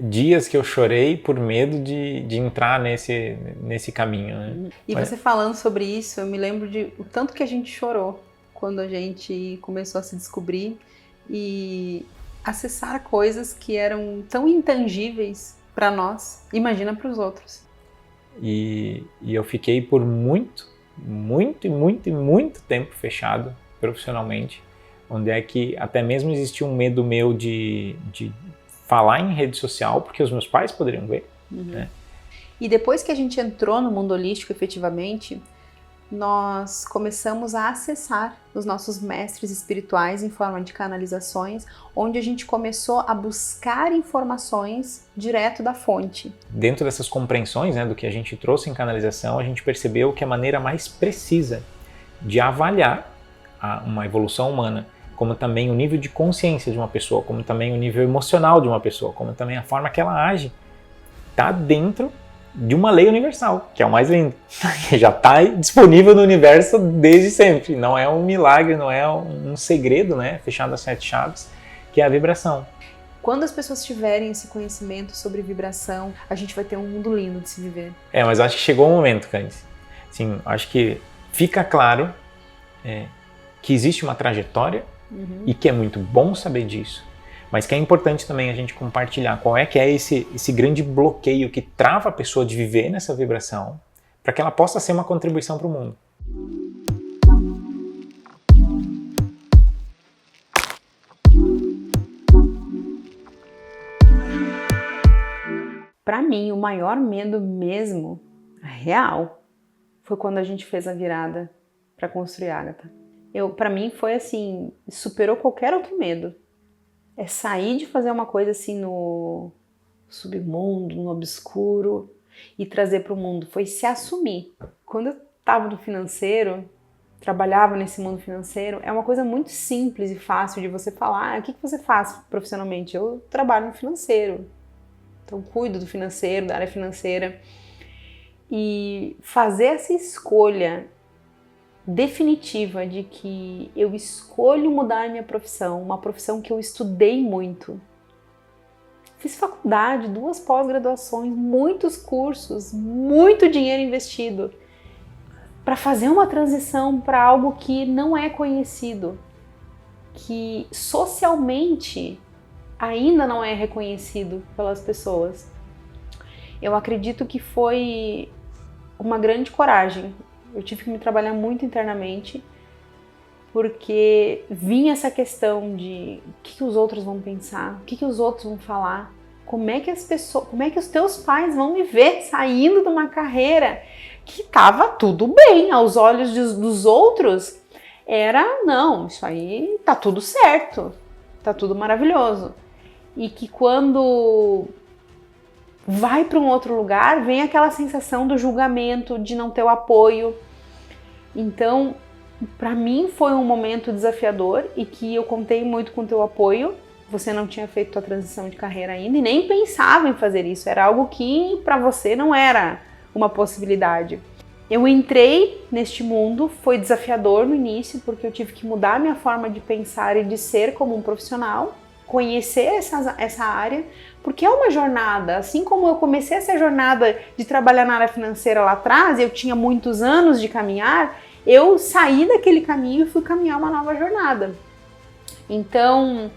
dias que eu chorei por medo de entrar nesse caminho, né? E você falando sobre isso, eu me lembro de o tanto que a gente chorou quando a gente começou a se descobrir e acessar coisas que eram tão intangíveis para nós, imagina para os outros. E eu fiquei por muito tempo fechado profissionalmente, onde é que até mesmo existia um medo meu de falar em rede social, porque os meus pais poderiam ver. Né? E depois que a gente entrou no mundo holístico efetivamente, nós começamos a acessar os nossos mestres espirituais em forma de canalizações, onde a gente começou a buscar informações direto da fonte. Dentro dessas compreensões, né, do que a gente trouxe em canalização, a gente percebeu que a maneira mais precisa de avaliar uma evolução humana, como também o nível de consciência de uma pessoa, como também o nível emocional de uma pessoa, como também a forma que ela age, está dentro de uma lei universal, que é o mais lindo, que já está disponível no universo desde sempre. Não é um milagre, não é um segredo, né, fechado às 7 chaves, que é a vibração. Quando as pessoas tiverem esse conhecimento sobre vibração, a gente vai ter um mundo lindo de se viver. Mas acho que chegou o momento, Candice. Assim, acho que fica claro que existe uma trajetória e que é muito bom saber disso. Mas que é importante também a gente compartilhar qual é que é esse grande bloqueio que trava a pessoa de viver nessa vibração, para que ela possa ser uma contribuição para o mundo. Para mim, o maior medo mesmo, real, foi quando a gente fez a virada para construir Ágata. Para mim foi assim, superou qualquer outro medo. É sair de fazer uma coisa assim no submundo, no obscuro e trazer para o mundo. Foi se assumir. Quando eu estava no financeiro, trabalhava nesse mundo financeiro, é uma coisa muito simples e fácil de você falar. O que você faz profissionalmente? Eu trabalho no financeiro. Então cuido do financeiro, da área financeira. E fazer essa escolha definitiva de que eu escolho mudar a minha profissão, uma profissão que eu estudei muito. Fiz faculdade, 2 pós-graduações, muitos cursos, muito dinheiro investido para fazer uma transição para algo que não é conhecido, que socialmente ainda não é reconhecido pelas pessoas. Eu acredito que foi uma grande coragem. Eu tive que me trabalhar muito internamente, porque vinha essa questão de o que os outros vão pensar, o que os outros vão falar, como é que os teus pais vão me ver saindo de uma carreira que estava tudo bem aos olhos dos outros. Não, isso aí tá tudo certo, tá tudo maravilhoso. E que quando vai para um outro lugar, vem aquela sensação do julgamento, de não ter o apoio. Então, para mim foi um momento desafiador e que eu contei muito com o teu apoio. Você não tinha feito a transição de carreira ainda e nem pensava em fazer isso. Era algo que para você não era uma possibilidade. Eu entrei neste mundo, foi desafiador no início, porque eu tive que mudar a minha forma de pensar e de ser como um profissional, conhecer essa área, porque é uma jornada. Assim como eu comecei essa jornada de trabalhar na área financeira lá atrás, eu tinha muitos anos de caminhar, eu saí daquele caminho e fui caminhar uma nova jornada. Então,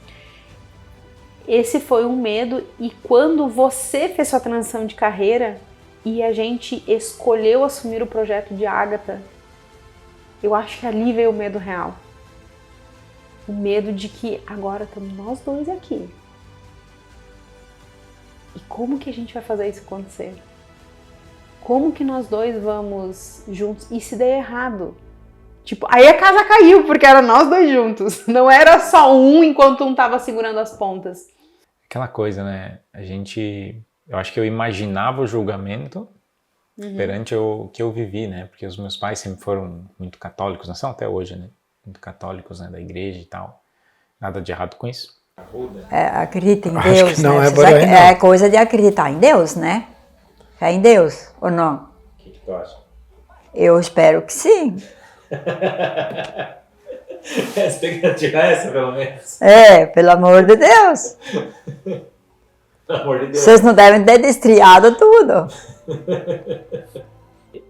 esse foi um medo, e quando você fez sua transição de carreira e a gente escolheu assumir o projeto de Ágata, eu acho que ali veio o medo real. O medo de que agora estamos nós dois aqui. E como que a gente vai fazer isso acontecer? Como que nós dois vamos juntos? E se der errado? Tipo, aí a casa caiu, porque era nós dois juntos. Não era só um enquanto um estava segurando as pontas. Aquela coisa, né? Eu acho que eu imaginava o julgamento perante o que eu vivi, né? Porque os meus pais sempre foram muito católicos, não são até hoje, né? Muito católicos, né? Da igreja e tal. Nada de errado com isso. Acredita em Acho Deus, que não, né? É coisa de acreditar em Deus, né? É em Deus ou não? O que tu acha? Eu espero que sim. A expectativa é essa, pelo menos. Pelo amor de Deus. Pelo amor de Deus. Vocês não devem ter destriado tudo.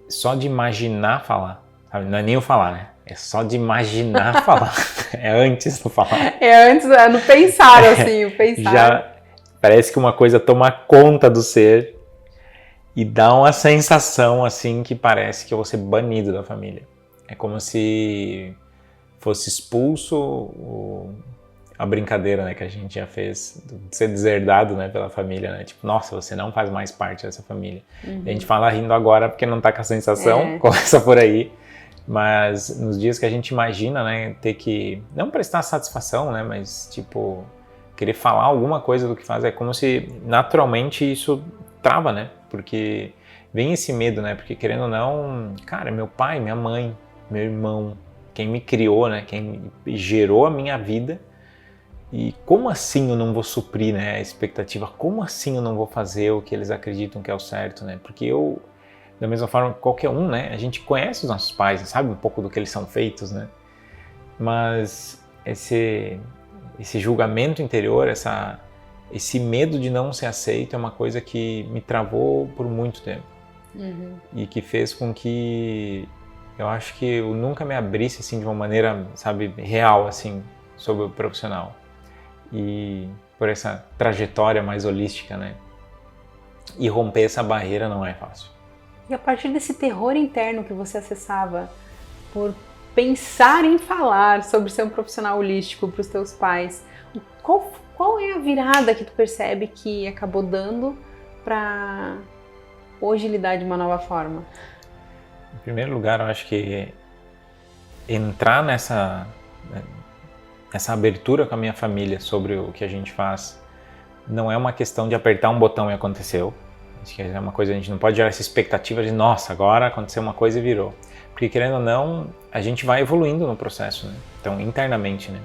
Só de imaginar falar, sabe? Não é nem o falar, né? É só de imaginar falar. É antes do falar. É antes, é no pensar, assim, o pensar. Já parece que uma coisa toma conta do ser e dá uma sensação, assim, que parece que eu vou ser banido da família. É como se fosse expulso a brincadeira, né, que a gente já fez, de ser deserdado, né, pela família, né? Tipo, nossa, você não faz mais parte dessa família. A gente fala rindo agora porque não tá com a sensação, começa por aí. Mas nos dias que a gente imagina, né, ter que, não prestar satisfação, né, mas tipo, querer falar alguma coisa do que faz, é como se naturalmente isso trava, né, porque vem esse medo, né, porque querendo ou não, cara, meu pai, minha mãe, meu irmão, quem me criou, né, quem gerou a minha vida, e como assim eu não vou suprir, né, a expectativa, como assim eu não vou fazer o que eles acreditam que é o certo, né, porque eu, da mesma forma que qualquer um, né? A gente conhece os nossos pais, sabe um pouco do que eles são feitos, né? Mas esse julgamento interior, esse medo de não ser aceito é uma coisa que me travou por muito tempo. E que fez com que eu acho que eu nunca me abrisse assim de uma maneira, sabe, real assim sobre o profissional. E por essa trajetória mais holística, né? E romper essa barreira não é fácil. E a partir desse terror interno que você acessava por pensar em falar sobre ser um profissional holístico para os teus pais, qual é a virada que tu percebe que acabou dando para hoje lidar de uma nova forma? Em primeiro lugar, eu acho que entrar nessa abertura com a minha família sobre o que a gente faz não é uma questão de apertar um botão e aconteceu. Acho que é uma coisa, a gente não pode gerar essa expectativa de nossa, agora aconteceu uma coisa e virou. Porque querendo ou não, a gente vai evoluindo no processo, né? Então, internamente, né?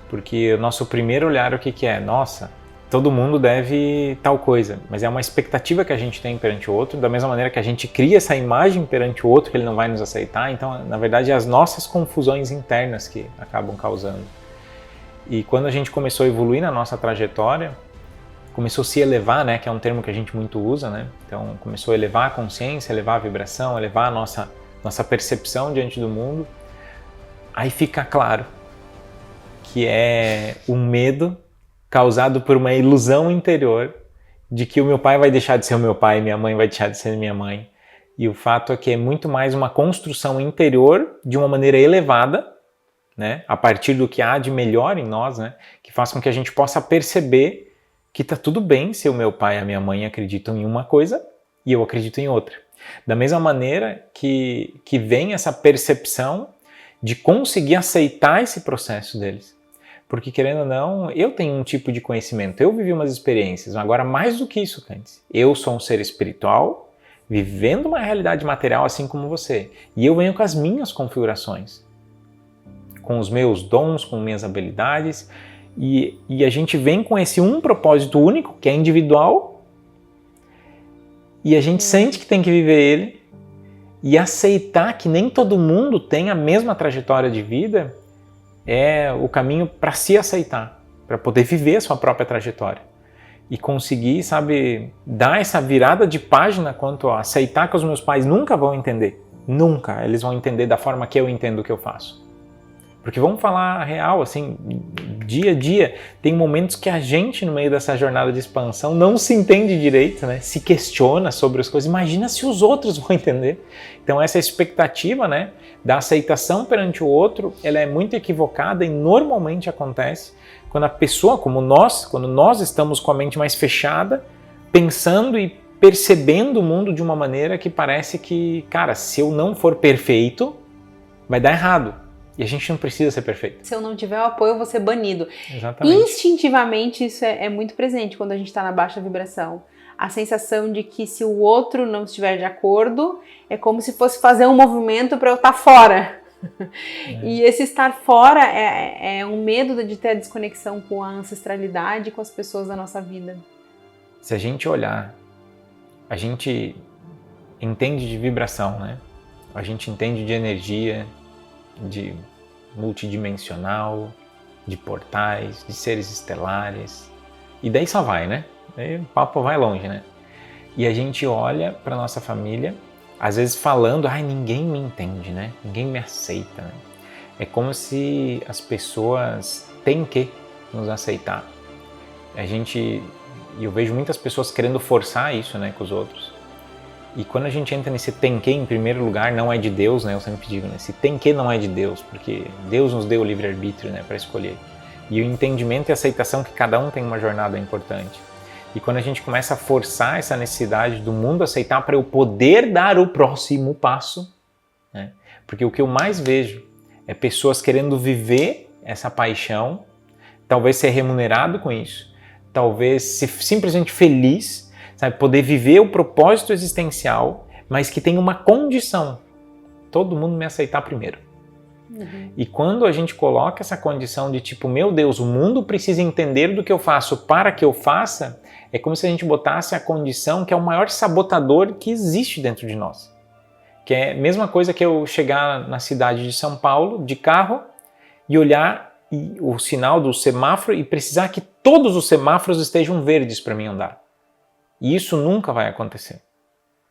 Porque o nosso primeiro olhar, o que é? Nossa, todo mundo deve tal coisa, mas é uma expectativa que a gente tem perante o outro, da mesma maneira que a gente cria essa imagem perante o outro que ele não vai nos aceitar, então, na verdade, é as nossas confusões internas que acabam causando. E quando a gente começou a evoluir na nossa trajetória, começou a se elevar, né, que é um termo que a gente muito usa, né? Então começou a elevar a consciência, elevar a vibração, elevar a nossa percepção diante do mundo. Aí fica claro que é um medo causado por uma ilusão interior de que o meu pai vai deixar de ser o meu pai, minha mãe vai deixar de ser minha mãe. E o fato é que é muito mais uma construção interior de uma maneira elevada, né, a partir do que há de melhor em nós, né, que faz com que a gente possa perceber que tá tudo bem se o meu pai e a minha mãe acreditam em uma coisa e eu acredito em outra. Da mesma maneira que vem essa percepção de conseguir aceitar esse processo deles. Porque, querendo ou não, eu tenho um tipo de conhecimento, eu vivi umas experiências, agora mais do que isso, Candice. Eu sou um ser espiritual, vivendo uma realidade material assim como você. E eu venho com as minhas configurações, com os meus dons, com minhas habilidades. E a gente vem com esse um propósito único, que é individual, e a gente sente que tem que viver ele, e aceitar que nem todo mundo tem a mesma trajetória de vida é o caminho para se aceitar, para poder viver a sua própria trajetória. E conseguir, sabe, dar essa virada de página quanto a aceitar que os meus pais nunca vão entender. Nunca eles vão entender da forma que eu entendo o que eu faço. Porque vamos falar a real, assim, dia a dia, tem momentos que a gente, no meio dessa jornada de expansão, não se entende direito, né? Se questiona sobre as coisas. Imagina se os outros vão entender. Então essa expectativa, né, da aceitação perante o outro, ela é muito equivocada e normalmente acontece quando a pessoa, como nós, quando nós estamos com a mente mais fechada, pensando e percebendo o mundo de uma maneira que parece que, cara, se eu não for perfeito, vai dar errado. E a gente não precisa ser perfeito. Se eu não tiver o apoio, eu vou ser banido. Exatamente. Instintivamente, isso é muito presente quando a gente está na baixa vibração. A sensação de que se o outro não estiver de acordo, é como se fosse fazer um movimento para eu estar fora. E esse estar fora é um medo de ter a desconexão com a ancestralidade e com as pessoas da nossa vida. Se a gente olhar, a gente entende de vibração, né? A gente entende de energia, de multidimensional, de portais, de seres estelares. E daí só vai, né? Aí o papo vai longe, né? E a gente olha para nossa família, às vezes falando, ai, ninguém me entende, né? Ninguém me aceita, né? É como se as pessoas têm que nos aceitar. Eu vejo muitas pessoas querendo forçar isso, né, com os outros. E quando a gente entra nesse tem que, em primeiro lugar, não é de Deus, né? Eu sempre digo, né? Esse tem que não é de Deus, porque Deus nos deu o livre-arbítrio, né, para escolher. E o entendimento e aceitação que cada um tem uma jornada importante. E quando a gente começa a forçar essa necessidade do mundo aceitar para eu poder dar o próximo passo, né? Porque o que eu mais vejo é pessoas querendo viver essa paixão, talvez ser remunerado com isso, talvez ser simplesmente feliz, sabe? Poder viver o propósito existencial, mas que tem uma condição: todo mundo me aceitar primeiro. E quando a gente coloca essa condição de tipo, meu Deus, o mundo precisa entender do que eu faço para que eu faça, é como se a gente botasse a condição que é o maior sabotador que existe dentro de nós. Que é a mesma coisa que eu chegar na cidade de São Paulo, de carro, e olhar o sinal do semáforo e precisar que todos os semáforos estejam verdes para mim andar. E isso nunca vai acontecer.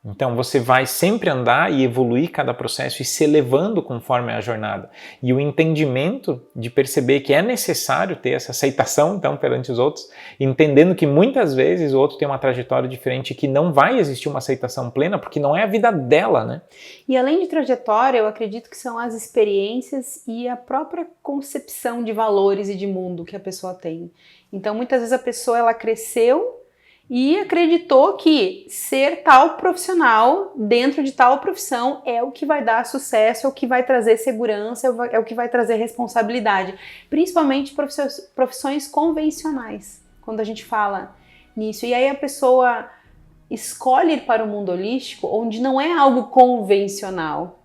Então você vai sempre andar e evoluir cada processo e se elevando conforme a jornada. E o entendimento de perceber que é necessário ter essa aceitação então perante os outros, entendendo que muitas vezes o outro tem uma trajetória diferente e que não vai existir uma aceitação plena porque não é a vida dela, né? E além de trajetória, eu acredito que são as experiências e a própria concepção de valores e de mundo que a pessoa tem. Então muitas vezes a pessoa ela cresceu e acreditou que ser tal profissional dentro de tal profissão é o que vai dar sucesso, é o que vai trazer segurança, é o que vai trazer responsabilidade. Principalmente profissões convencionais, quando a gente fala nisso. E aí a pessoa escolhe ir para o mundo holístico, onde não é algo convencional.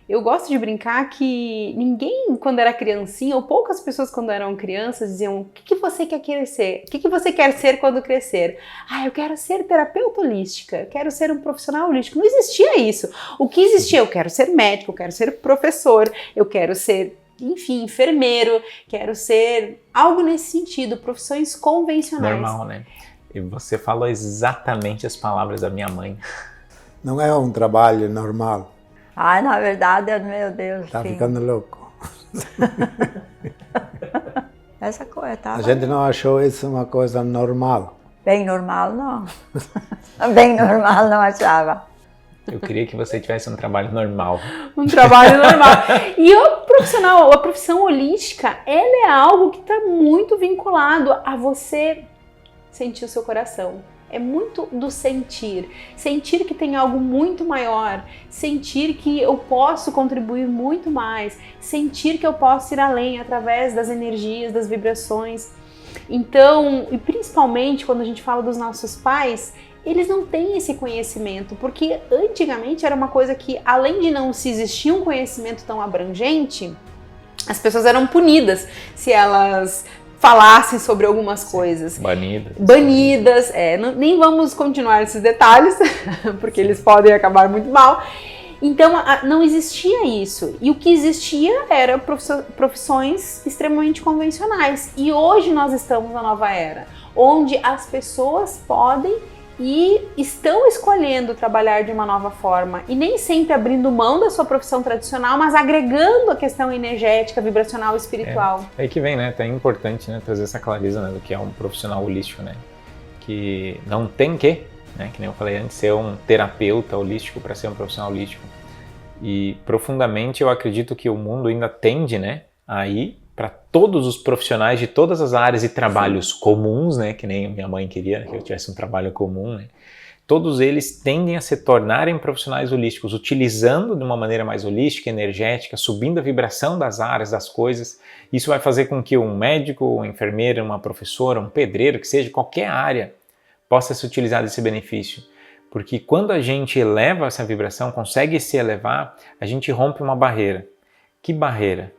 Eu gosto de brincar que ninguém, quando era criancinha, ou poucas pessoas quando eram crianças, diziam: o que você quer ser? O que você quer ser quando crescer? Ah, eu quero ser terapeuta holística, eu quero ser um profissional holístico. Não existia isso. O que existia? Eu quero ser médico, eu quero ser professor, eu quero ser, enfim, enfermeiro, quero ser algo nesse sentido, profissões convencionais. Normal, né? E você falou exatamente as palavras da minha mãe. Não é um trabalho normal. Ai, na verdade, meu Deus. Tá sim. ficando louco. Essa coisa, tá? A gente não achou isso uma coisa normal. Bem normal, não. Bem normal, não achava. Eu queria que você tivesse um trabalho normal. Um trabalho normal. E a profissão holística, ela é algo que está muito vinculado a você sentir o seu coração. É muito do sentir. Sentir que tem algo muito maior. Sentir que eu posso contribuir muito mais. Sentir que eu posso ir além através das energias, das vibrações. Então, e principalmente quando a gente fala dos nossos pais, eles não têm esse conhecimento, porque antigamente era uma coisa que, além de não se existir um conhecimento tão abrangente, as pessoas eram punidas se elas falassem sobre algumas coisas. Banidas, nem vamos continuar esses detalhes, porque eles podem acabar muito mal. Então, não existia isso. E o que existia era profissões extremamente convencionais. E hoje nós estamos na nova era, onde as pessoas podem e estão escolhendo trabalhar de uma nova forma. E nem sempre abrindo mão da sua profissão tradicional, mas agregando a questão energética, vibracional e espiritual. É aí que vem, né? É importante, né, trazer essa clareza, né, do que é um profissional holístico, né? Que não tem que, né, que nem eu falei antes, ser um terapeuta holístico para ser um profissional holístico. E profundamente eu acredito que o mundo ainda tende, né, a ir para todos os profissionais de todas as áreas e trabalhos comuns, né, que nem minha mãe queria que eu tivesse um trabalho comum, né? Todos eles tendem a se tornarem profissionais holísticos, utilizando de uma maneira mais holística, energética, subindo a vibração das áreas, das coisas. Isso vai fazer com que um médico, um enfermeiro, uma professora, um pedreiro, que seja qualquer área, possa se utilizar desse benefício. Porque quando a gente eleva essa vibração, consegue se elevar, a gente rompe uma barreira. Que barreira?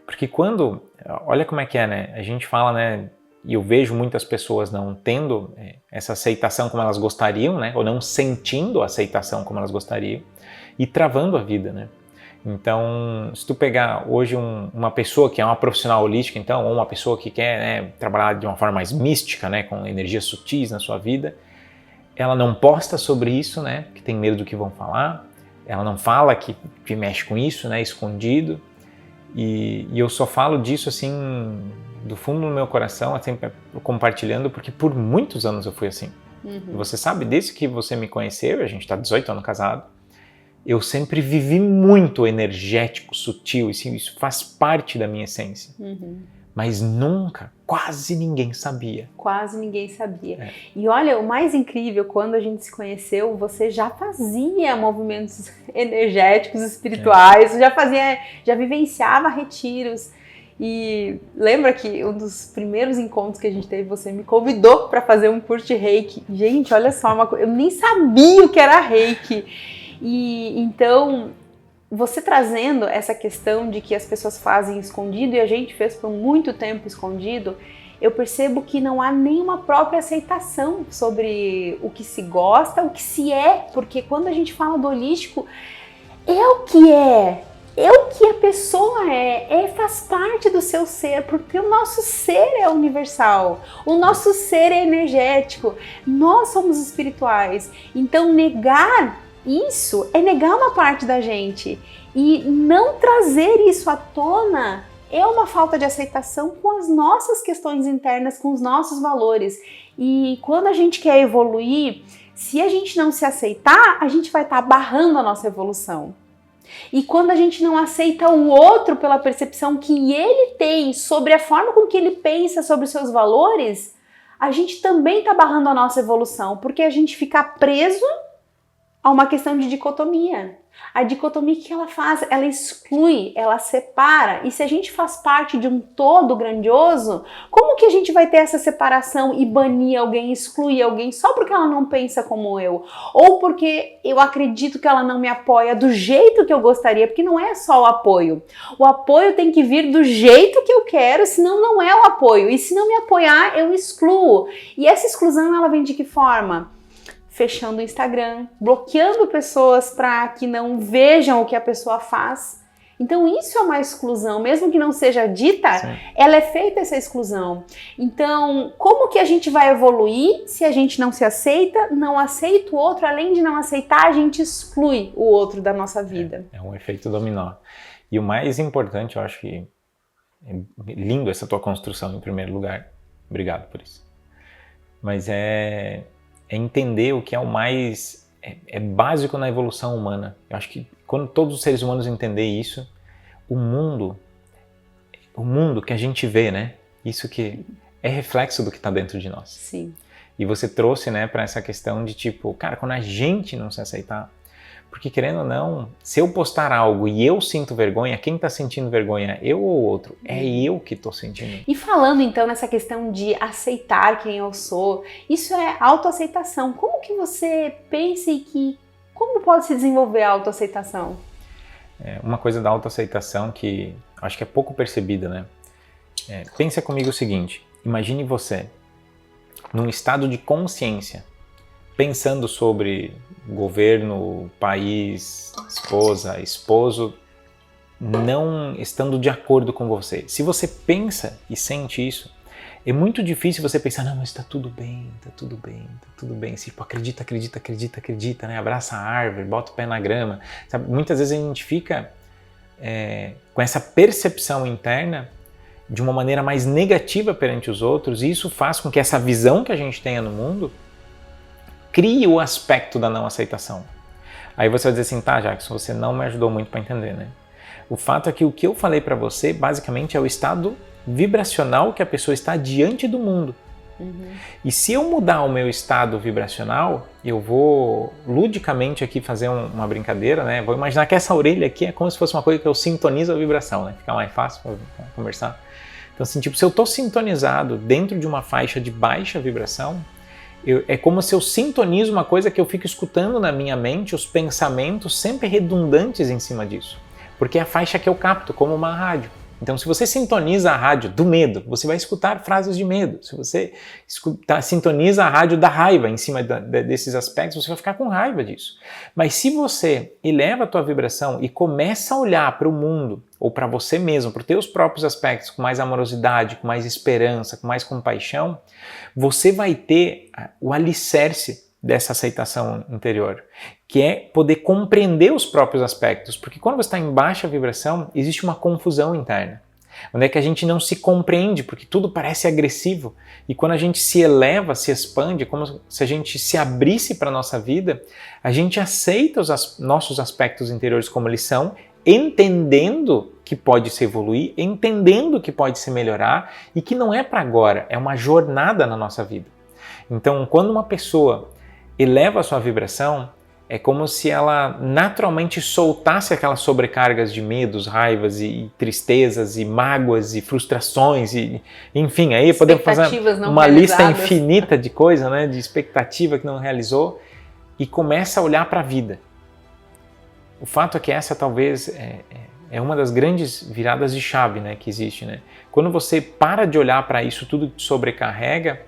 Porque quando, olha como é que é, né? A gente fala, né? E eu vejo muitas pessoas não tendo essa aceitação como elas gostariam, né? Ou não sentindo a aceitação como elas gostariam e travando a vida, né? Então, se tu pegar hoje uma pessoa que é uma profissional holística, então, ou uma pessoa que quer, né, trabalhar de uma forma mais mística, né, com energias sutis na sua vida, ela não posta sobre isso, né, porque tem medo do que vão falar, ela não fala que mexe com isso, né, escondido, e eu só falo disso assim, do fundo do meu coração, assim, compartilhando, porque por muitos anos eu fui assim. E você sabe, desde que você me conheceu, a gente está 18 anos casado, eu sempre vivi muito energético, sutil, isso faz parte da minha essência. Mas nunca, quase ninguém sabia. Quase ninguém sabia. E olha, o mais incrível, quando a gente se conheceu, você já fazia movimentos energéticos, espirituais, já vivenciava retiros. E lembra que um dos primeiros encontros que a gente teve, você me convidou para fazer um curso de Reiki. Gente, olha só, eu nem sabia o que era Reiki. E então, você trazendo essa questão de que as pessoas fazem escondido e a gente fez por muito tempo escondido, eu percebo que não há nenhuma própria aceitação sobre o que se gosta, o que se é, porque quando a gente fala do holístico, é o que a pessoa faz parte do seu ser, porque o nosso ser é universal, o nosso ser é energético, nós somos espirituais, então negar isso é negar uma parte da gente, e não trazer isso à tona é uma falta de aceitação com as nossas questões internas, com os nossos valores. E quando a gente quer evoluir, se a gente não se aceitar, a gente vai estar barrando a nossa evolução. E quando a gente não aceita o outro pela percepção que ele tem sobre a forma com que ele pensa sobre os seus valores, a gente também está barrando a nossa evolução, porque a gente fica preso a uma questão de dicotomia. A dicotomia que ela faz, ela exclui, ela separa. E se a gente faz parte de um todo grandioso, como que a gente vai ter essa separação e banir alguém, excluir alguém só porque ela não pensa como eu? Ou porque eu acredito que ela não me apoia do jeito que eu gostaria? Porque não é só o apoio. O apoio tem que vir do jeito que eu quero, senão não é o apoio. E se não me apoiar, eu excluo. E essa exclusão, ela vem de que forma? Fechando o Instagram, bloqueando pessoas para que não vejam o que a pessoa faz. Então isso é uma exclusão, mesmo que não seja dita, sim, ela é feita essa exclusão. Então, como que a gente vai evoluir se a gente não se aceita, não aceita o outro, além de não aceitar, a gente exclui o outro da nossa vida. É um efeito dominó. E o mais importante, eu acho que é lindo essa tua construção em primeiro lugar. Obrigado por isso. Mas é entender o que é o mais básico na evolução humana. Eu acho que quando todos os seres humanos entenderem isso, o mundo que a gente vê, né? Isso que é reflexo do que está dentro de nós. Sim. E você trouxe, né, para essa questão de tipo, cara, quando a gente não se aceitar, porque querendo ou não, se eu postar algo e eu sinto vergonha, quem está sentindo vergonha, eu ou outro? É eu que estou sentindo. E falando então nessa questão de aceitar quem eu sou, isso é autoaceitação. Como que você pensa e como pode se desenvolver a autoaceitação? Uma coisa da autoaceitação que acho que é pouco percebida, né? Pensa comigo o seguinte, imagine você num estado de consciência, pensando sobre governo, país, esposa, esposo, não estando de acordo com você. Se você pensa e sente isso, é muito difícil você pensar, não, mas tá tudo bem, tá tudo bem, tá tudo bem. Tipo, acredita, né? Abraça a árvore, bota o pé na grama. Sabe? Muitas vezes a gente fica com essa percepção interna de uma maneira mais negativa perante os outros, e isso faz com que essa visão que a gente tenha no mundo crie o aspecto da não aceitação. Aí você vai dizer assim, tá, Jackson, você não me ajudou muito para entender, né? O fato é que o que eu falei para você, basicamente, é o estado vibracional que a pessoa está diante do mundo. Uhum. E se eu mudar o meu estado vibracional, eu vou ludicamente aqui fazer uma brincadeira, né? Vou imaginar que essa orelha aqui é como se fosse uma coisa que eu sintonizo a vibração, né? Fica mais fácil para conversar. Então, assim, tipo, se eu estou sintonizado dentro de uma faixa de baixa vibração, é como se eu sintonizo uma coisa que eu fico escutando na minha mente, os pensamentos sempre redundantes em cima disso. Porque é a faixa que eu capto, como uma rádio. Então, se você sintoniza a rádio do medo, você vai escutar frases de medo. Se você sintoniza a rádio da raiva em cima desses aspectos, você vai ficar com raiva disso. Mas se você eleva a tua vibração e começa a olhar para o mundo, ou para você mesmo, para os teus próprios aspectos, com mais amorosidade, com mais esperança, com mais compaixão, você vai ter o alicerce dessa aceitação interior, que é poder compreender os próprios aspectos, porque quando você está em baixa vibração, existe uma confusão interna, onde é que a gente não se compreende, porque tudo parece agressivo, e quando a gente se eleva, se expande, como se a gente se abrisse para a nossa vida, a gente aceita os nossos aspectos interiores como eles são, entendendo que pode se evoluir, entendendo que pode se melhorar, e que não é para agora, é uma jornada na nossa vida. Então, quando uma pessoa eleva a sua vibração, é como se ela naturalmente soltasse aquelas sobrecargas de medos, raivas e tristezas e mágoas e frustrações e enfim, aí podemos fazer uma lista infinita de coisas, né, de expectativa que não realizou e começa a olhar para a vida. O fato é que essa talvez é uma das grandes viradas de chave, né, que existe, né? Quando você para de olhar para isso tudo que te sobrecarrega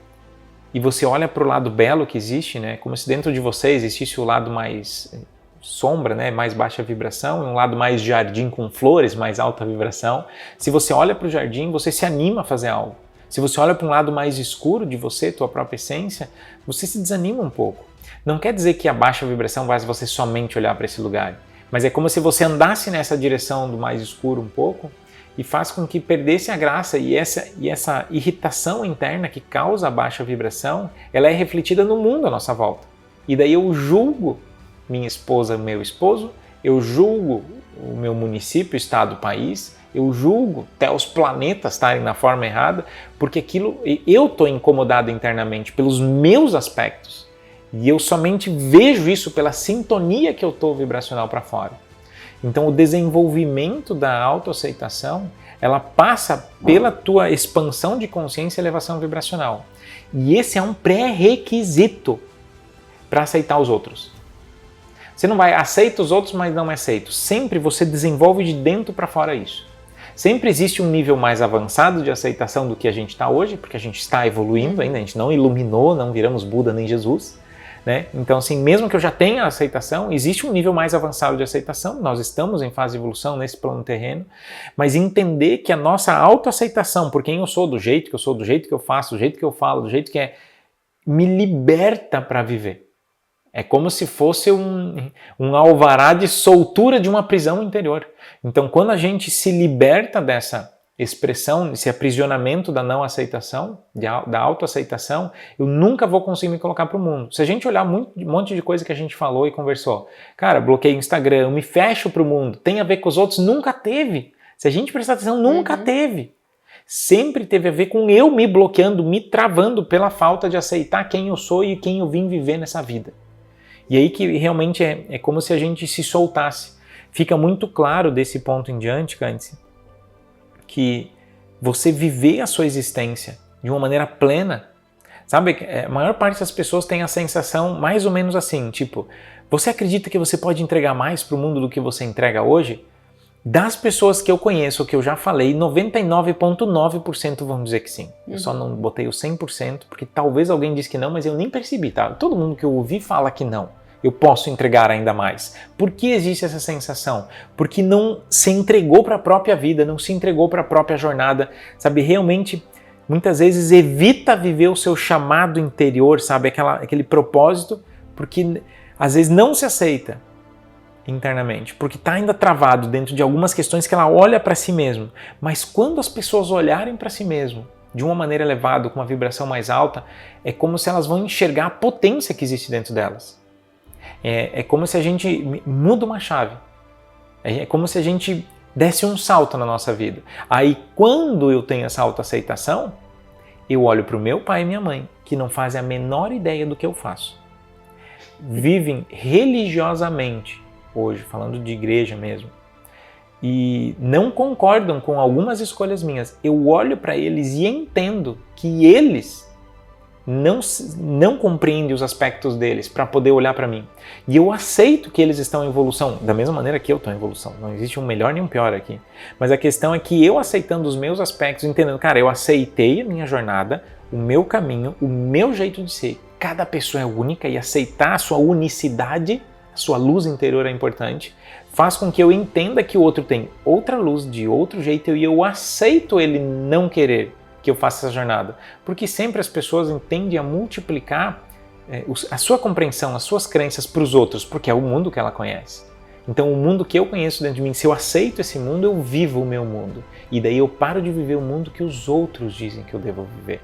e você olha para o lado belo que existe, né? Como se dentro de você existisse o lado mais sombra, né? Mais baixa vibração, e um lado mais jardim com flores, mais alta vibração. Se você olha para o jardim, você se anima a fazer algo. Se você olha para um lado mais escuro de você, tua própria essência, você se desanima um pouco. Não quer dizer que a baixa vibração vai você somente olhar para esse lugar, mas é como se você andasse nessa direção do mais escuro um pouco, e faz com que perdesse a graça e essa irritação interna que causa a baixa vibração, ela é refletida no mundo à nossa volta. E daí eu julgo minha esposa, meu esposo, eu julgo o meu município, estado, país, eu julgo até os planetas estarem na forma errada, porque eu estou incomodado internamente pelos meus aspectos e eu somente vejo isso pela sintonia que eu estou vibracional para fora. Então o desenvolvimento da autoaceitação, ela passa pela tua expansão de consciência e elevação vibracional. E esse é um pré-requisito para aceitar os outros. Você não vai aceita os outros, mas não é aceito. Sempre você desenvolve de dentro para fora isso. Sempre existe um nível mais avançado de aceitação do que a gente está hoje, porque a gente está evoluindo ainda, a gente não iluminou, não viramos Buda nem Jesus. Né? Então, assim, mesmo que eu já tenha aceitação, existe um nível mais avançado de aceitação, nós estamos em fase de evolução nesse plano terreno, mas entender que a nossa autoaceitação por quem eu sou, do jeito que eu sou, do jeito que eu faço, do jeito que eu falo, do jeito que é, me liberta para viver. É como se fosse um alvará de soltura de uma prisão interior. Então, quando a gente se liberta dessa expressão, esse aprisionamento da não aceitação, da autoaceitação, eu nunca vou conseguir me colocar para o mundo. Se a gente olhar um monte de coisa que a gente falou e conversou, cara, bloqueei o Instagram, eu me fecho para o mundo, tem a ver com os outros? Nunca teve. Se a gente prestar atenção, nunca teve. Sempre teve a ver com eu me bloqueando, me travando pela falta de aceitar quem eu sou e quem eu vim viver nessa vida. E aí que realmente é como se a gente se soltasse. Fica muito claro desse ponto em diante, Cândice, que você viver a sua existência de uma maneira plena, sabe? A maior parte das pessoas tem a sensação mais ou menos assim, tipo, você acredita que você pode entregar mais para o mundo do que você entrega hoje? Das pessoas que eu conheço, que eu já falei, 99,9% vão dizer que sim. Eu só não botei o 100%, porque talvez alguém disse que não, mas eu nem percebi, tá? Todo mundo que eu ouvi fala que não. Eu posso entregar ainda mais. Por que existe essa sensação? Porque não se entregou para a própria vida, não se entregou para a própria jornada, sabe? Realmente, muitas vezes evita viver o seu chamado interior, sabe? Aquele propósito, porque às vezes não se aceita internamente, porque está ainda travado dentro de algumas questões que ela olha para si mesmo. Mas quando as pessoas olharem para si mesmo de uma maneira elevada, com uma vibração mais alta, é como se elas vão enxergar a potência que existe dentro delas. É como se a gente muda uma chave. É como se a gente desse um salto na nossa vida. Aí, quando eu tenho essa autoaceitação, eu olho para o meu pai e minha mãe, que não fazem a menor ideia do que eu faço. Vivem religiosamente, hoje, falando de igreja mesmo, e não concordam com algumas escolhas minhas. Eu olho para eles e entendo que eles não compreende os aspectos deles para poder olhar para mim. E eu aceito que eles estão em evolução, da mesma maneira que eu estou em evolução. Não existe um melhor nem um pior aqui. Mas a questão é que eu aceitando os meus aspectos, entendendo, cara, eu aceitei a minha jornada, o meu caminho, o meu jeito de ser. Cada pessoa é única e aceitar a sua unicidade, a sua luz interior é importante, faz com que eu entenda que o outro tem outra luz, de outro jeito, e eu aceito ele não querer que eu faça essa jornada. Porque sempre as pessoas tendem a multiplicar a sua compreensão, as suas crenças para os outros, porque é o mundo que ela conhece. Então o mundo que eu conheço dentro de mim, se eu aceito esse mundo, eu vivo o meu mundo. E daí eu paro de viver o mundo que os outros dizem que eu devo viver.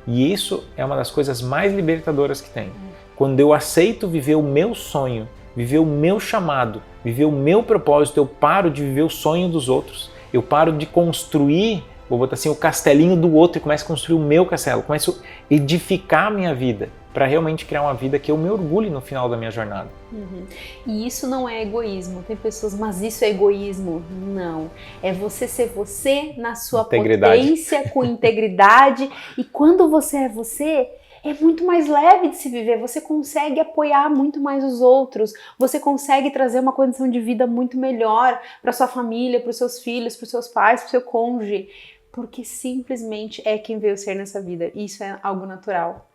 E isso é uma das coisas mais libertadoras que tem. Quando eu aceito viver o meu sonho, viver o meu chamado, viver o meu propósito, eu paro de viver o sonho dos outros. Eu paro de construir, vou botar assim, o castelinho do outro e começo a construir o meu castelo. Começo a edificar a minha vida para realmente criar uma vida que eu me orgulhe no final da minha jornada. E isso não é egoísmo. Tem pessoas, mas isso é egoísmo. Não. É você ser você na sua potência, com integridade. E quando você é você, é muito mais leve de se viver. Você consegue apoiar muito mais os outros. Você consegue trazer uma condição de vida muito melhor para sua família, para os seus filhos, para os seus pais, para o seu cônjuge. Porque simplesmente é quem veio ser nessa vida. Isso é algo natural.